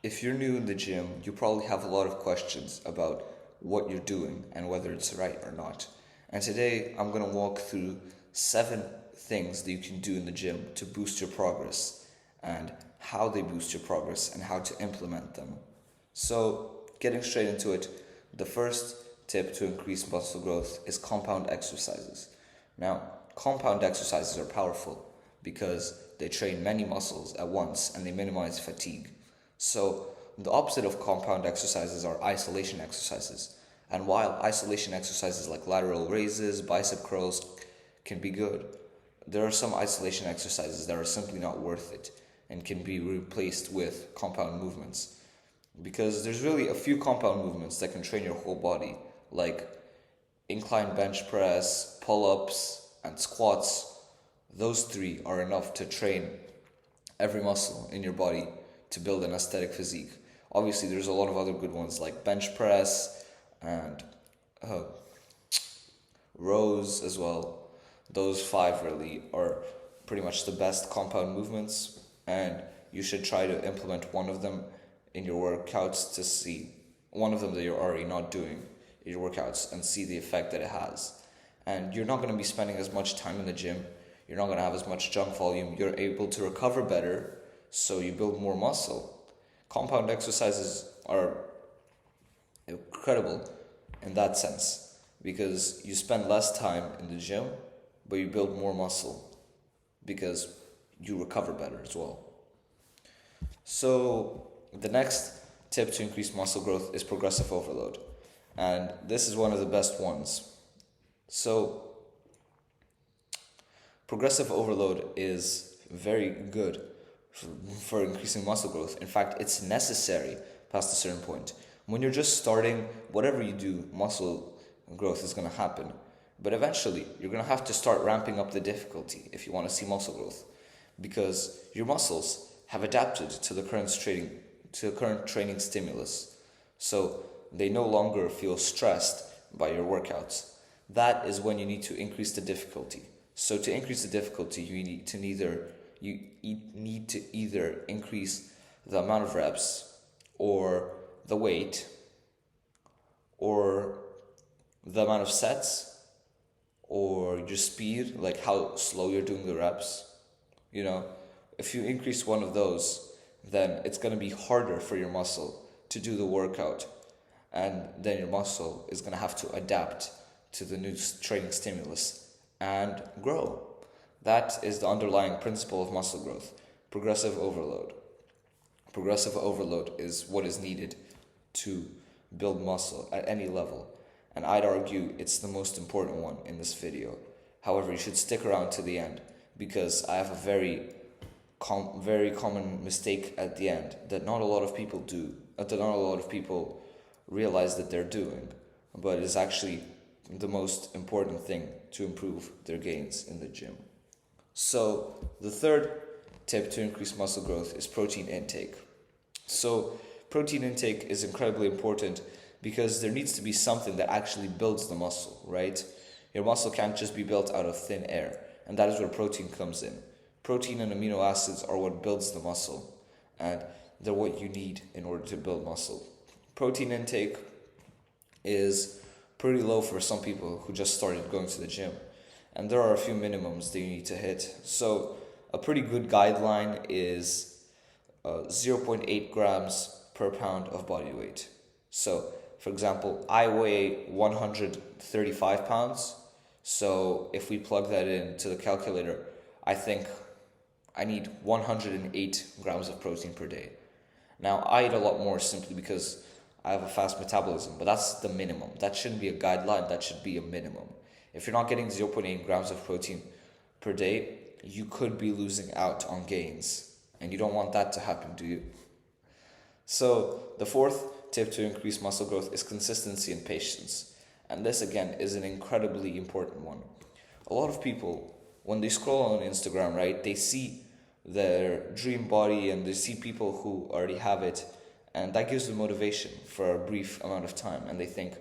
If you're new in the gym, you probably have a lot of questions about what you're doing and whether it's right or not. And today I'm going to walk through 7 things that you can do in the gym to boost your progress and how they boost your progress and how to implement them. So, getting straight into it, the first tip to increase muscle growth is compound exercises. Now, compound exercises are powerful because they train many muscles at once and they minimize fatigue. So, the opposite of compound exercises are isolation exercises. And while isolation exercises like lateral raises, bicep curls can be good, there are some isolation exercises that are simply not worth it and can be replaced with compound movements. Because there's really a few compound movements that can train your whole body, like incline bench press, pull ups, and squats. Those three are enough to train every muscle in your body to build an aesthetic physique. Obviously, there's a lot of other good ones like bench press and uh, rows as well. Those 5 really are pretty much the best compound movements, and you should try to implement one of them in your workouts to see one of them that you're already not doing in your workouts and see the effect that it has. And you're not going to be spending as much time in the gym. You're not going to have as much junk volume. You're able to recover better, so you build more muscle. Compound exercises are incredible in that sense because you spend less time in the gym, but you build more muscle because you recover better as well. So, the next tip to increase muscle growth is progressive overload. And this is one of the best ones. So, progressive overload is very good for increasing muscle growth. In fact, it's necessary past a certain point. When you're just starting, whatever you do, muscle growth is going to happen. But eventually, you're going to have to start ramping up the difficulty if you want to see muscle growth, because your muscles have adapted to the current training stimulus. So they no longer feel stressed by your workouts. That is when you need to increase the difficulty. So to increase the difficulty, you need to either increase the amount of reps or the weight or the amount of sets or your speed, like how slow you're doing the reps. If you increase one of those, then it's going to be harder for your muscle to do the workout, and then your muscle is going to have to adapt to the new training stimulus and grow. That is the underlying principle of muscle growth: progressive overload. Progressive overload is what is needed to build muscle at any level, and I'd argue it's the most important one in this video. However, you should stick around to the end because I have a very common mistake at the end that not a lot of people do, that not a lot of people realize that they're doing, but is actually the most important thing to improve their gains in the gym. So, the third tip to increase muscle growth is protein intake. So, protein intake is incredibly important because there needs to be something that actually builds the muscle, right? Your muscle can't just be built out of thin air, and that is where protein comes in. Protein and amino acids are what builds the muscle, and they're what you need in order to build muscle. Protein intake is pretty low for some people who just started going to the gym, and there are a few minimums that you need to hit. So, a pretty good guideline is 0.8 grams per pound of body weight. So, for example, I weigh 135 pounds, so if we plug that into the calculator, I think I need 108 grams of protein per day. Now, I eat a lot more simply because I have a fast metabolism, but that's the minimum. That shouldn't be a guideline, that should be a minimum. If you're not getting 0.8 grams of protein per day, you could be losing out on gains, and you don't want that to happen, do you? So, the fourth tip to increase muscle growth is consistency and patience. And this, again, is an incredibly important one. A lot of people, when they scroll on Instagram, right, they see their dream body and they see people who already have it, and that gives them motivation for a brief amount of time, and they think,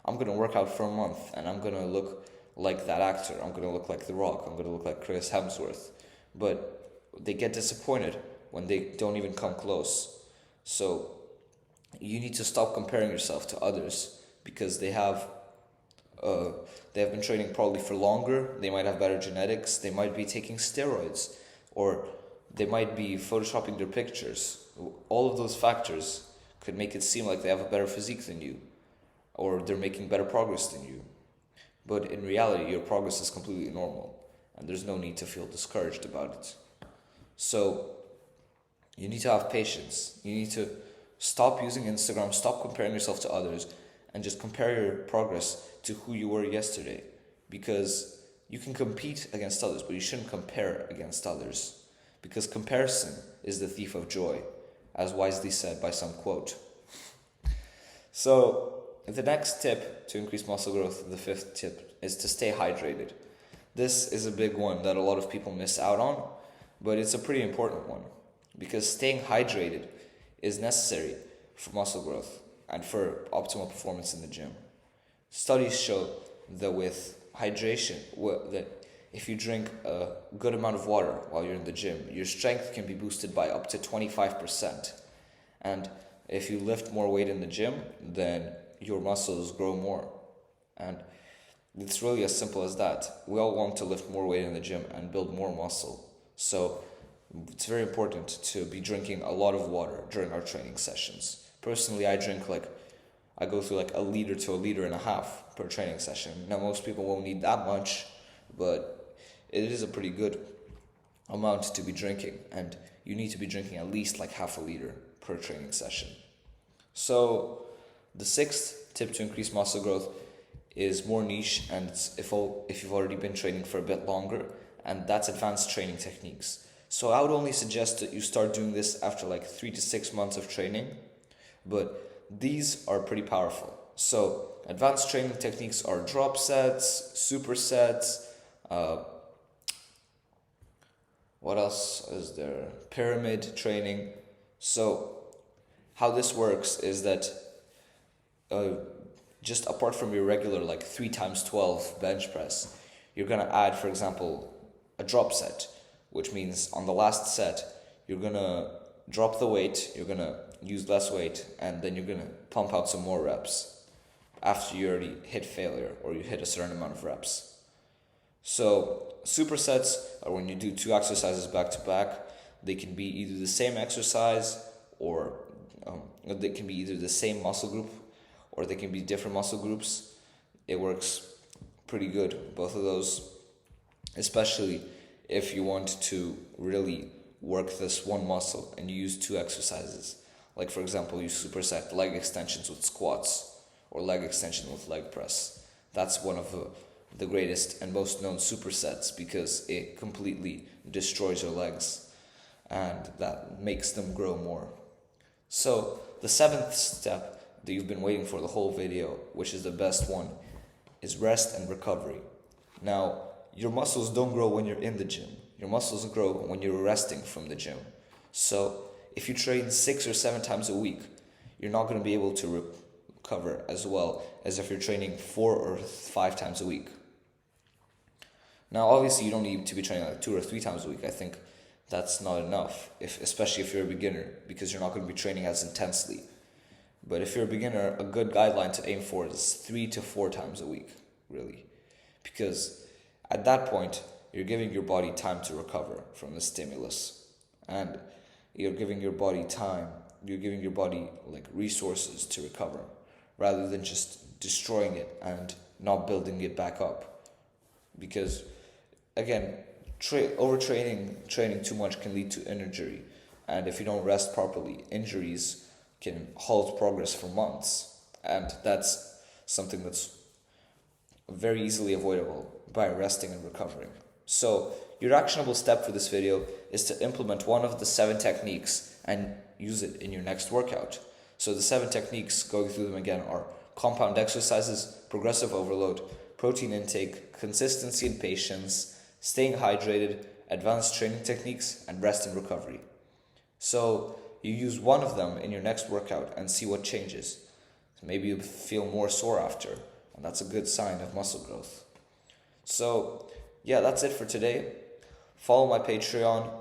I'm going to work out for a month and I'm going to look like that actor, I'm going to look like The Rock, I'm going to look like Chris Hemsworth. But they get disappointed when they don't even come close. So you need to stop comparing yourself to others because uh, they have been training probably for longer. They might have better genetics. They might be taking steroids, or they might be photoshopping their pictures. All of those factors could make it seem like they have a better physique than you, or they're making better progress than you. But in reality, your progress is completely normal, and there's no need to feel discouraged about it. So you need to have patience. You need to stop using Instagram, stop comparing yourself to others, and just compare your progress to who you were yesterday. Because you can compete against others, but you shouldn't compare against others. Because comparison is the thief of joy, as wisely said by some quote. So, the next tip to increase muscle growth, the fifth tip, is to stay hydrated. This is a big one that a lot of people miss out on, but it's a pretty important one because staying hydrated is necessary for muscle growth and for optimal performance in the gym. Studies show that with hydration, that if you drink a good amount of water while you're in the gym, your strength can be boosted by up to 25%. And if you lift more weight in the gym, then your muscles grow more. And it's really as simple as that. We all want to lift more weight in the gym and build more muscle. So it's very important to be drinking a lot of water during our training sessions. Personally, I go through like a liter to a liter and a half per training session. Now, most people won't need that much, but it is a pretty good amount to be drinking. And you need to be drinking at least like half a liter per training session. So the sixth tip to increase muscle growth is more niche, and it's if you've already been training for a bit longer, and that's advanced training techniques. So I would only suggest that you start doing this after like 3 to 6 months of training, but these are pretty powerful. So advanced training techniques are drop sets, supersets, what else is there? Pyramid training. So how this works is that just apart from your regular like 3 times 12 bench press, you're gonna add, for example, a drop set, which means on the last set, you're gonna drop the weight, you're gonna use less weight, and then you're gonna pump out some more reps after you already hit failure or you hit a certain amount of reps. So supersets are when you do 2 exercises back to back. They can be either the same exercise or they can be either the same muscle group or they can be different muscle groups. It works pretty good, both of those, especially if you want to really work this one muscle and you use 2 exercises. Like for example, you superset leg extensions with squats or leg extension with leg press. That's one of the greatest and most known supersets because it completely destroys your legs and that makes them grow more. So the 7th step that you've been waiting for the whole video, which is the best one, is rest and recovery. Now, your muscles don't grow when you're in the gym. Your muscles grow when you're resting from the gym. So if you train 6 or 7 times a week, you're not going to be able to recover as well as if you're training 4 or 5 times a week. Now, obviously, you don't need to be training like 2 or 3 times a week. I think that's not enough, especially if you're a beginner, because you're not going to be training as intensely. But if you're a beginner, a good guideline to aim for is 3 to 4 times a week, really. Because at that point, you're giving your body time to recover from the stimulus. And you're giving your body time, you're giving your body like resources to recover, rather than just destroying it and not building it back up. Because, again, training too much can lead to injury. And if you don't rest properly, injuries can halt progress for months, and that's something that's very easily avoidable by resting and recovering. So your actionable step for this video is to implement one of the 7 techniques and use it in your next workout. So the 7 techniques, going through them again, are compound exercises, progressive overload, protein intake, consistency and patience, staying hydrated, advanced training techniques, and rest and recovery. So you use one of them in your next workout and see what changes. Maybe you feel more sore after, and that's a good sign of muscle growth. So yeah, that's it for today. Follow my Patreon